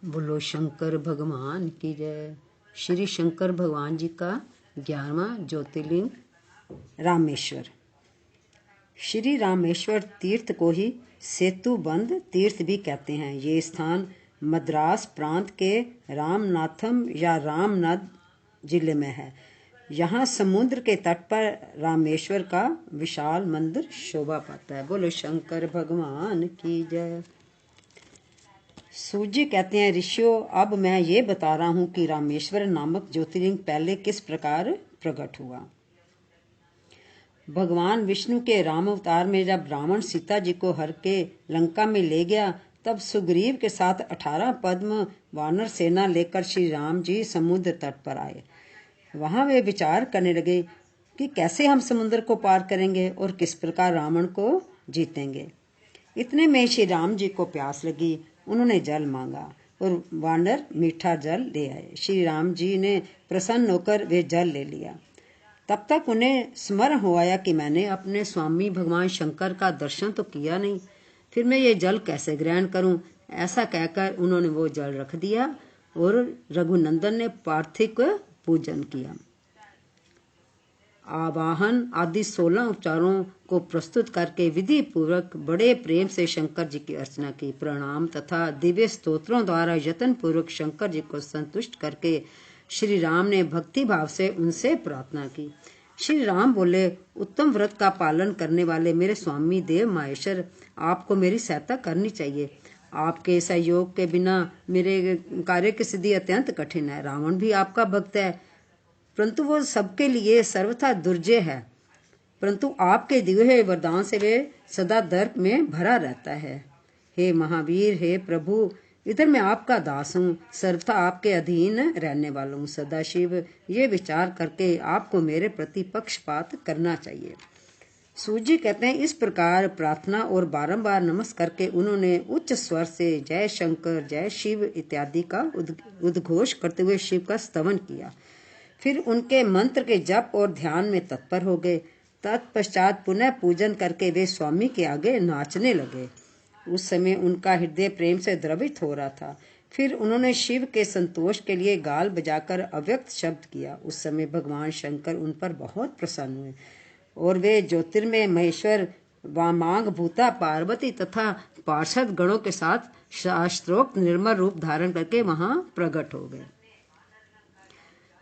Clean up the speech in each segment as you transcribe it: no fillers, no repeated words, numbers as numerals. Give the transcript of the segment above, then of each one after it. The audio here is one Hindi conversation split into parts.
बोलो शंकर भगवान की जय। श्री शंकर भगवान जी का 11वां ज्योतिर्लिंग रामेश्वर। श्री रामेश्वर तीर्थ को ही सेतुबंध तीर्थ भी कहते हैं। ये स्थान मद्रास प्रांत के रामनाथम या रामनाथ जिले में है। यहाँ समुद्र के तट पर रामेश्वर का विशाल मंदिर शोभा पाता है। बोलो शंकर भगवान की जय। सूत जी कहते हैं, ऋषियों, अब मैं ये बता रहा हूँ कि रामेश्वर नामक ज्योतिर्लिंग पहले किस प्रकार प्रकट हुआ। भगवान विष्णु के राम अवतार में जब रावण सीता जी को हर के लंका में ले गया, तब सुग्रीव के साथ 18 पद्म वानर सेना लेकर श्री राम जी समुद्र तट पर आए। वहां वे विचार करने लगे कि कैसे हम समुद्र को पार करेंगे और किस प्रकार रावण को जीतेंगे। इतने में श्री राम जी को प्यास लगी। उन्होंने जल मांगा और वानर मीठा जल ले आए। श्री राम जी ने प्रसन्न होकर वे जल ले लिया। तब तक उन्हें स्मरण हो आया कि मैंने अपने स्वामी भगवान शंकर का दर्शन तो किया नहीं, फिर मैं ये जल कैसे ग्रहण करूं। ऐसा कहकर उन्होंने वो जल रख दिया और रघुनंदन ने पार्थिव पूजन किया। आवाहन आदि 16 उपचारों को प्रस्तुत करके विधि पूर्वक बड़े प्रेम से शंकर जी की अर्चना की। प्रणाम तथा दिव्य स्तोत्रों द्वारा यत्न पूर्वक शंकर जी को संतुष्ट करके श्री राम ने भक्ति भाव से उनसे प्रार्थना की। श्री राम बोले, उत्तम व्रत का पालन करने वाले मेरे स्वामी देव माहेश्वर, आपको मेरी सहायता करनी चाहिए। आपके सहयोग के बिना मेरे कार्य की सिद्धि अत्यंत कठिन है। रावण भी आपका भक्त है, परंतु वो सबके लिए सर्वथा दुर्जय है, परंतु आपके दिए हुए वरदान से वे सदा दर्प में भरा रहता है। हे महावीर, हे प्रभु, इधर मैं आपका दास हूँ, सर्वथा आपके अधीन रहने वाला हूँ। सदाशिव ये विचार करके आपको मेरे प्रति पक्षपात करना चाहिए। सूत जी कहते हैं, इस प्रकार प्रार्थना और बारंबार नमस्कार करके उन्होंने उच्च स्वर से जय शंकर, जय शिव इत्यादि का उद्घोष करते हुए शिव का स्तवन किया। फिर उनके मंत्र के जप और ध्यान में तत्पर हो गए। तत्पश्चात पुनः पूजन करके वे स्वामी के आगे नाचने लगे। उस समय उनका हृदय प्रेम से द्रवित हो रहा था। फिर उन्होंने शिव के संतोष के लिए गाल बजाकर अव्यक्त शब्द किया। उस समय भगवान शंकर उन पर बहुत प्रसन्न हुए और वे ज्योतिर्मय महेश्वर वामांग भूता पार्वती तथा पार्षद गणों के साथ शास्त्रोक्त निर्मल रूप धारण करके वहां प्रकट हो गए।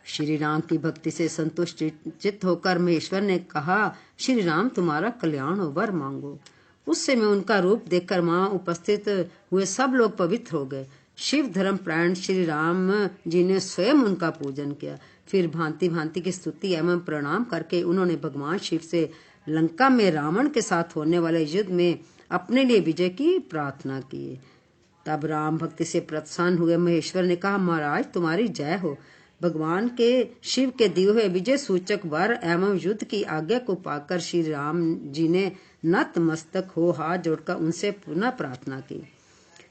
श्री राम की भक्ति से संतुष्ट चित्त होकर महेश्वर ने कहा, श्री राम, तुम्हारा कल्याण हो, वर मांगो। उस समय उनका रूप देखकर वहां उपस्थित हुए सब लोग पवित्र हो गए। शिव धर्म प्राण श्री राम जी ने स्वयं उनका पूजन किया। फिर भांति भांति की स्तुति एवं प्रणाम करके उन्होंने भगवान शिव से लंका में रावण के साथ होने वाले युद्ध में अपने लिए विजय की प्रार्थना की। तब राम भक्ति से प्रसन्न हुए महेश्वर ने कहा, महाराज, तुम्हारी जय हो। भगवान के शिव के दिए हुए विजय सूचक वर एवं युद्ध की आज्ञा को पाकर श्री राम जी ने नतमस्तक हो हाथ जोड़कर उनसे पुनः प्रार्थना की।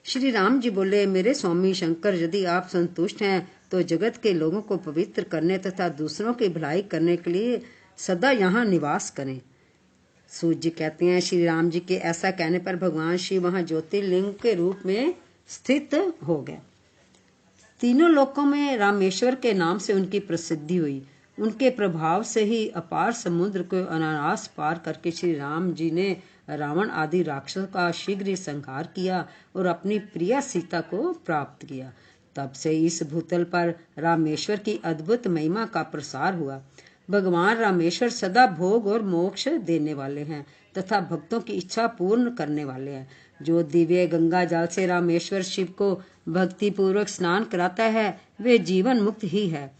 श्री राम जी बोले, मेरे स्वामी शंकर, यदि आप संतुष्ट हैं तो जगत के लोगों को पवित्र करने तथा दूसरों की भलाई करने के लिए सदा यहाँ निवास करें। सूत जी कहते हैं, श्री राम जी के ऐसा कहने पर भगवान शिव वहां ज्योतिर्लिंग के रूप में स्थित हो गए। तीनों लोकों में रामेश्वर के नाम से उनकी प्रसिद्धि हुई। उनके प्रभाव से ही अपार समुद्र को अनायास पार करके श्री राम जी ने रावण आदि राक्षस का शीघ्र ही संहार किया और अपनी प्रिया सीता को प्राप्त किया। तब से इस भूतल पर रामेश्वर की अद्भुत महिमा का प्रसार हुआ। भगवान रामेश्वर सदा भोग और मोक्ष देने वाले हैं तथा भक्तों की इच्छा पूर्ण करने वाले हैं। जो दिव्य गंगा जल से रामेश्वर शिव को भक्ति पूर्वक स्नान कराता है, वे जीवन मुक्त ही है।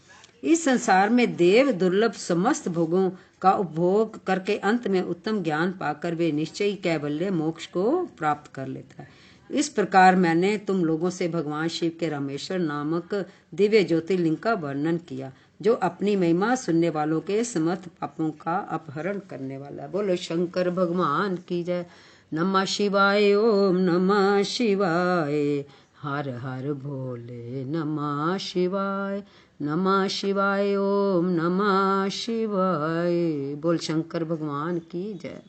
इस संसार में देव दुर्लभ समस्त भोगों का उपभोग करके अंत में उत्तम ज्ञान पाकर वे निश्चय ही कैवल्य मोक्ष को प्राप्त कर लेता है। इस प्रकार मैंने तुम लोगों से भगवान शिव के रामेश्वर नामक दिव्य ज्योतिर्लिंग का वर्णन किया, जो अपनी महिमा सुनने वालों के समस्त पापों का अपहरण करने वाला। बोलो शंकर भगवान की जय। नमः शिवाय, ओम नमः शिवाय, हर हर भोले नमः शिवाय, नमः शिवाय, ओम नमः शिवाय। बोल शंकर भगवान की जय।